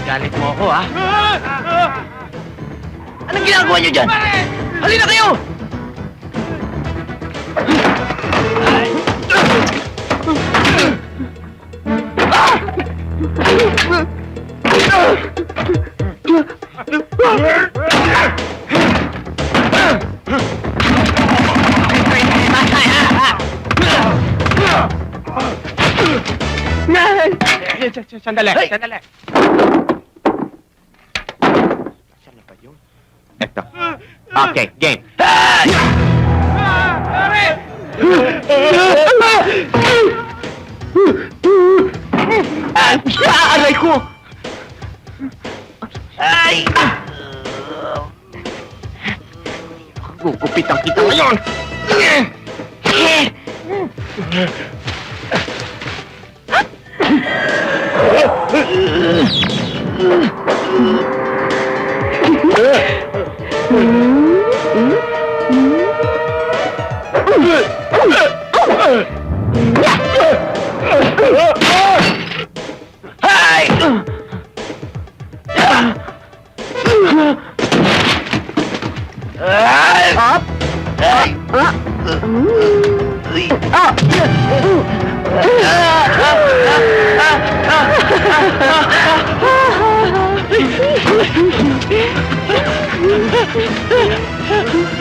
Galit mo ako, ha? Anong ginagawa niyo dyan? Halina kayo! Sandali, sandali. Eto. Okay, game. Aray ko! Ay! Gugupitan kita ngayon!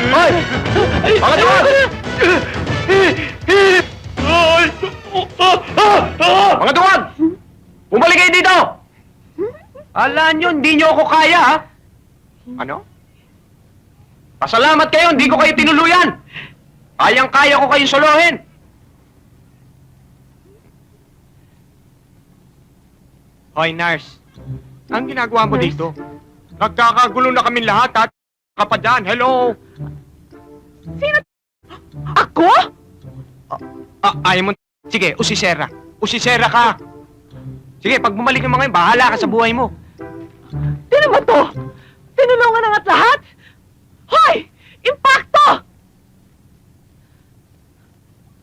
Hoy! Mga tuwan! Mga tuwan! Bumalik kayo dito! Alam nyo, hindi nyo ako kaya, ha? Ano? Pasalamat kayo, hindi ko kayo tinuluyan! Kayang-kaya ko kayong solohin! Hoy, nurse. Ang ginagawa mo dito? Nagkakagulo na kami lahat at ka pa dyan. Hello? Sino? Ako? Ayaw mo. Sige, usisera. Usisera ka. Sige, pag bumalik mo ngayon, bahala ka sa buhay mo. Sino ba to? Tinulungan na nga't lahat? Hoy! Impacto!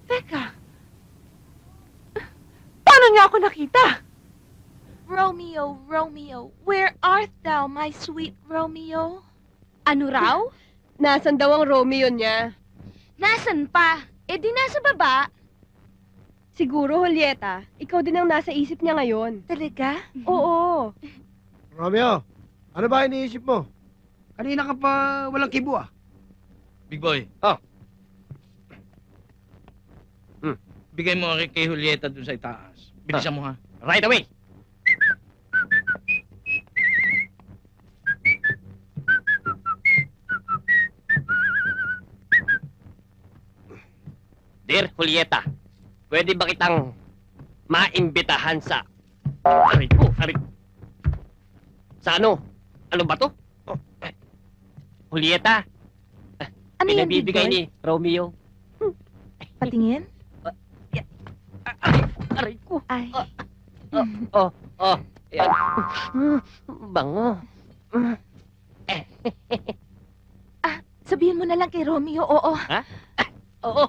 Teka. Paano niya ako nakita? Romeo, Romeo, where art thou, my sweet Romeo? Ano raw? Nasaan daw ang Romeo niya? Nasaan pa? Eh di nasa baba. Siguro, Julieta, ikaw din ang nasa isip niya ngayon. Talaga? Oo. Romeo, ano ba iniisip mo? Kanina ka pa walang kibo, ah. Big boy. Oh. Bigay mo kay Julieta dun sa itaas. Bilisan mo, ha? Right away. Dear Julieta, pwede ba kitang maimbitahan sa... Aray ko, aray. Sa ano? Ano ba to? Oh, Julieta, Ano yan, Big pinabibigay Boy? ni Romeo. Patingin? Aray ko. Ay. Oh. Yan. Bango. Sabihin mo na lang kay Romeo, oo. Oo.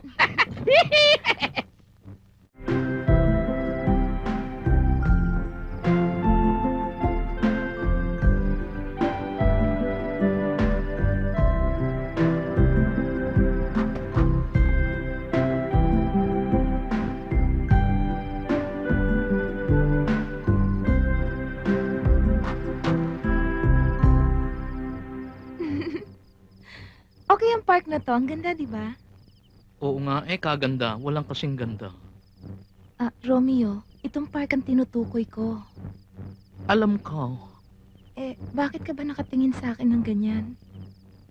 Okay ang park na to. Ang ganda, di ba? Oo nga, kaganda. Walang kasing ganda. Romeo, itong park ang tinutukoy ko. Alam ko. Bakit ka ba nakatingin sa akin ng ganyan?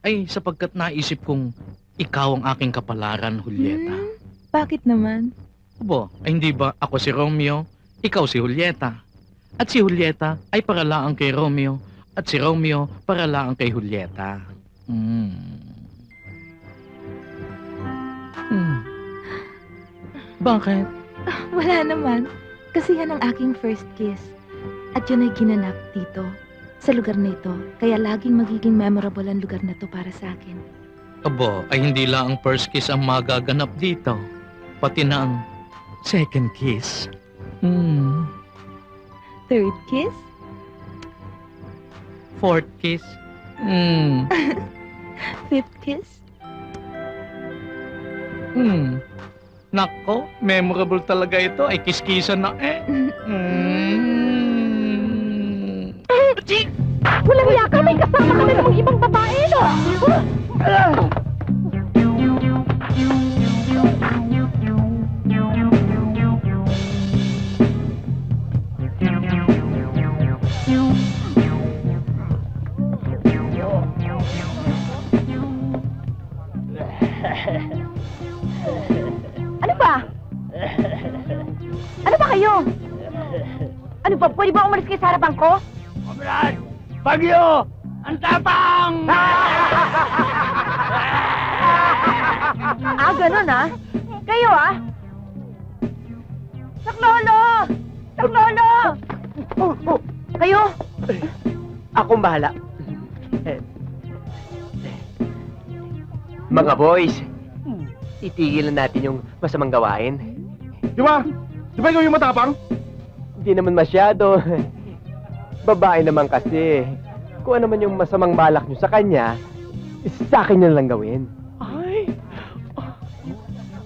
Ay, sapagkat naisip kong ikaw ang aking kapalaran, Julieta. Bakit naman? Abo, ay hindi ba ako si Romeo, ikaw si Julieta. At si Julieta ay paralaang kay Romeo, at si Romeo paralaang kay Julieta. Bakit? Wala naman. Kasi yan ang aking first kiss. At yun ay ginanap dito, sa lugar na ito. Kaya laging magiging memorable ang lugar na to para sa akin. Abo, ay hindi lang ang first kiss ang magaganap dito. Pati na ang second kiss. Third kiss? Fourth kiss. Fifth kiss? Nako, memorable talaga ito. Ay kiskisan na eh. Walang iya ka, may kasama ka na namang ibang babae, no? Ano ba? Ano ba kayo? Ano ba? Pwede ba umalis kayo sa harapan ko? Kamerad! Bagyo! Ang tapang! Ganun Kayo Saklolo! Saklolo! Kayo? Akong bahala. Mga boys, itigilan natin yung masamang gawain. Di ba? Di ba ikaw yung matapang? Hindi naman masyado. Babae naman kasi. Kung ano man yung masamang balak nyo sa kanya, sa akin nyo lang gawin. Ay!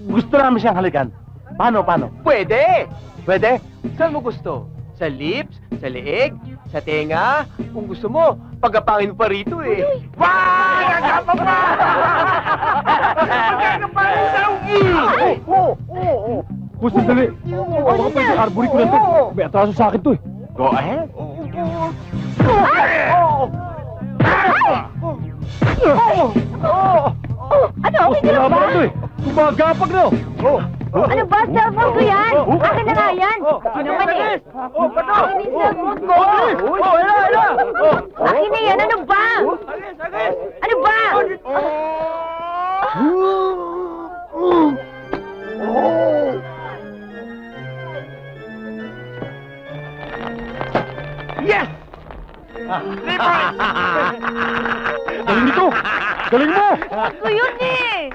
Gusto namin siyang halikan. Paano? Pwede! Pwede? Saan mo gusto? Sa lips? Sa leeg? Sa tenga? Kung gusto mo, pagkapangin mo pa rito eh. Wow! Nagkapa pa! Magkakapangin sa Oo! Gusto, dali. Baka pwede arbori ko na to. May atraso sa akin to eh. Go ahead. Ano? Okay ka lang ba? Gumagapag na. Ano ba? Cellphone ko yan! Akin na nga yan! Yun naman eh! Akin yung cellphone ko! Akin na yan! Ano ba? Ano ba? Yes! Galing nito! Galing mo! Ko yun eh!